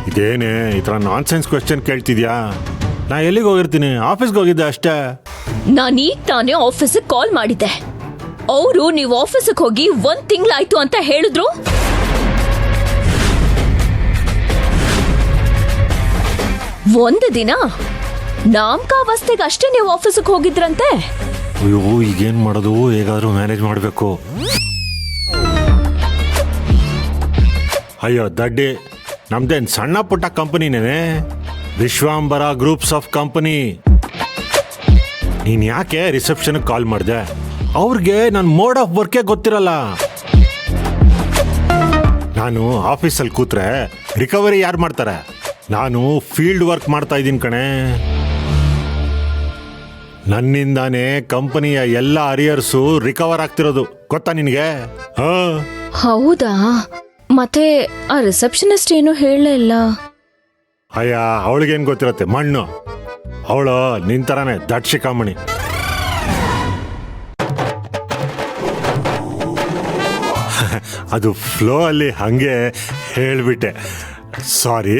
ಇದೇನೇ ಈ ಥರ nonsense question ಕೇಳ್ತಿದ್ಯಾ? ನಾ ಎಲ್ಲಿಗೆ ಹೋಗಿರ್ತೀನಿ? ಆಫೀಸ್ಗೆ ಹೋಗಿದ್ದೆ ಅಷ್ಟೇ. ನಾನೀಗ ತಾನೇ ಆಫೀಸಿಗೆ ಕಾಲ್ ಮಾಡಿದ್ದೆ. ಅವರು ನೀವು ಆಫೀಸಿಗೆ ಹೋಗಿ 1 ತಿಂಗಳಾಯ್ತು ಅಂತ ಹೇಳಿದ್ರು. ಒಂದು ದಿನ ನಾಮಕಾವಸ್ಥೆಗೆ ಅಷ್ಟೇ ನೀವು ಆಫೀಸಿಗೆ ಹೋಗಿದ್ರಂತೆ. ಅಯ್ಯೋ, ಈಗೇನು ಮಾಡೋದು? ಹೇಗಾದರೂ ಮ್ಯಾನೇಜ್ ಮಾಡಬೇಕು. ಅಯ್ಯೋ ದಡ್ಡಿ, ನಮ್ದೇನು ಸಣ್ಣ ಪುಟ್ಟ ಕಂಪನಿನೇ, ವಿಶ್ವಾಂಬರ ಗ್ರೂಪ್ಸ್ ಆಫ್ ಕಂಪನಿ. ನೀನು ಯಾಕೆ ರಿಸೆಪ್ಷನ್ಗೆ ಕಾಲ್ ಮಾಡಿದೆ? ಅವ್ರಿಗೆ ನನ್ನ ಮೋಡ್ ಆಫ್ ವರ್ಕೇ ಗೊತ್ತಿರಲ್ಲ. ನಾನು ಆಫೀಸಲ್ಲಿ ಕೂತ್ರೆ ರಿಕವರಿ ಯಾರು ಮಾಡ್ತಾರೆ? ನಾನು ಫೀಲ್ಡ್ ವರ್ಕ್ ಮಾಡ್ತಾ ಇದ್ದೀನಿ ಕಣೆ. ನನ್ನಿಂದಾನೇ ಕಂಪನಿಯ ಎಲ್ಲ ಅರಿಯರ್ಸು ರಿಕವರ್ ಆಗ್ತಿರೋದು, ಗೊತ್ತಾ ನಿನಗೆ? ಹೌದಾ? ಮತ್ತೆ ಆ ರಿಸೆಪ್ಷನಿಸ್ಟ್ ಏನು ಹೇಳಲೇ ಇಲ್ಲ. ಅಯ್ಯ, ಅವಳಿಗೇನು ಗೊತ್ತಿರತ್ತೆ, ಮಣ್ಣು. ಅವಳು ನಿನ್ ಥರನೇ ದಟ್ ಶಿಖಾಮಣಿ. ಅದು ಫ್ಲೋ ಅಲ್ಲಿ ಹಂಗೆ ಹೇಳ್ಬಿಟ್ಟೆ, ಸಾರಿ.